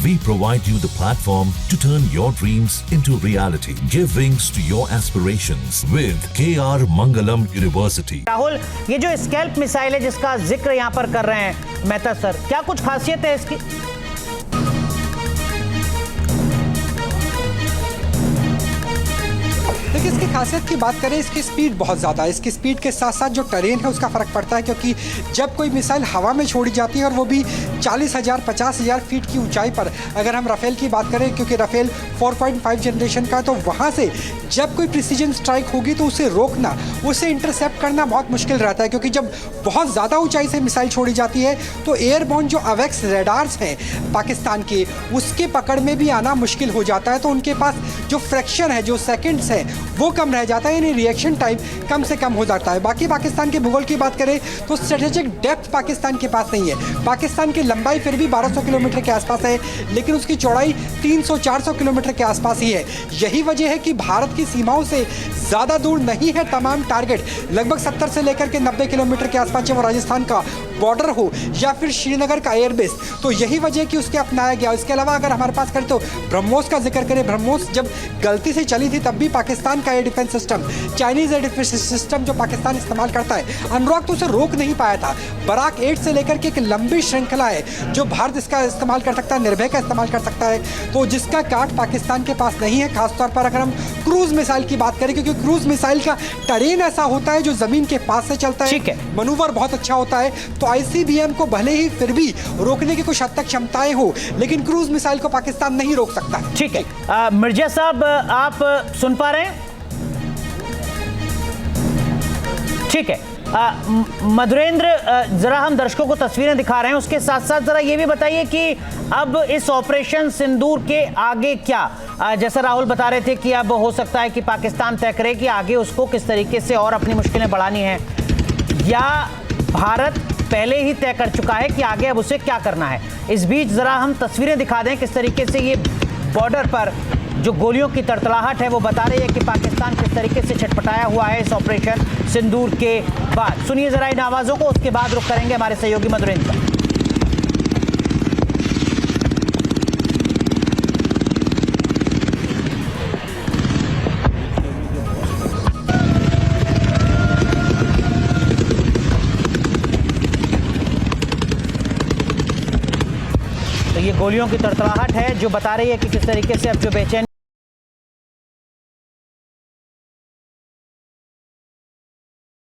We provide you the platform to turn your dreams into reality. Give wings to your aspirations with KR Mangalam University. Rahul, ये जो scalp missile है जिसका जिक्र यहाँ पर कर रहे हैं मेहता सर, क्या कुछ खासियत है इसकी? देखिए, इसकी खासियत की बात करें, इसकी स्पीड बहुत ज़्यादा है। इसकी स्पीड के साथ साथ जो टेरेन है उसका फ़र्क पड़ता है, क्योंकि जब कोई मिसाइल हवा में छोड़ी जाती है और वो भी 40,000 50,000 फीट की ऊंचाई पर, अगर हम राफेल की बात करें, क्योंकि राफेल 4.5 जनरेशन का है, तो वहाँ से जब कोई प्रिसीजन स्ट्राइक होगी तो उसे रोकना, उसे इंटरसेप्ट करना बहुत मुश्किल रहता है, क्योंकि जब बहुत ज़्यादा ऊँचाई से मिसाइल छोड़ी जाती है तो एयरबोर्न जो अवेक्स रेडार्स हैं पाकिस्तान के, उसके पकड़ में भी आना मुश्किल हो जाता है। तो उनके पास जो फ्रैक्शन है, जो सेकेंड्स है, वो कम रह जाता है, यानी रिएक्शन टाइम कम से कम हो जाता है। बाकी पाकिस्तान के भूगोल की बात करें तो स्ट्रेटेजिक डेप्थ पाकिस्तान के पास नहीं है। पाकिस्तान की लंबाई फिर भी 1200 किलोमीटर के आसपास है, लेकिन उसकी चौड़ाई 300-400 किलोमीटर के आसपास ही है। यही वजह है कि भारत की सीमाओं से ज़्यादा दूर नहीं है तमाम टारगेट। लगभग 70 से लेकर के 90 किलोमीटर के आसपास, चाहे वो राजस्थान का बॉर्डर हो या फिर श्रीनगर का एयरबेस, तो यही वजह है कि उसके अपनाया गया। इसके अलावा अगर हमारे पास करें तो ब्रह्मोस का जिक्र करें, ब्रह्मोस जब गलती से चली थी तब भी पाकिस्तान का air defence system, Chinese air defence system जो पाकिस्तान इस्तेमाल करता है, अनुराग तो उसे रोक नहीं पाया था। बराक 8 से लेकर के एक लंबी श्रृंखला है जो भारत इसका इस्तेमाल कर सकता है, निर्भय का इस्तेमाल कर सकता है, तो जिसका काट पाकिस्तान के पास नहीं है। खासतौर पर अगर हम क्रूज मिसाइल की बात करें, क्योंकि क्रूज मिसाइल का टेरेन ऐसा होता है जो जमीन के पास से चलता है, मनूवर बहुत अच्छा होता है, तो आईसीबीएम को भले ही फिर भी रोकने की कुछ हद तक क्षमताएं हो, लेकिन क्रूज मिसाइल को पाकिस्तान नहीं रोक सकता। ठीक है, मिर्जा साहब आप सुन पा रहे हैं? ठीक है, मधुरेंद्र, जरा हम दर्शकों को तस्वीरें दिखा रहे हैं, उसके साथ साथ जरा ये भी बताइए कि अब इस ऑपरेशन सिंदूर के आगे क्या, जैसा राहुल बता रहे थे कि अब हो सकता है कि पाकिस्तान तय करे कि आगे उसको किस तरीके से और अपनी मुश्किलें बढ़ानी है, या भारत पहले ही तय कर चुका है कि आगे अब उसे क्या करना है। इस बीच जरा हम तस्वीरें दिखा दें किस तरीके से ये बॉर्डर पर जो गोलियों की तड़तड़ाहट है वो बता रही है कि पाकिस्तान किस तरीके से छटपटाया हुआ है इस ऑपरेशन सिंदूर के बाद। सुनिए जरा इन आवाजों को, उसके बाद रुख करेंगे हमारे सहयोगी मधुरेंद्र का। तो ये गोलियों की तड़तड़ाहट है जो बता रही है कि किस तरीके से अब जो बेचैनी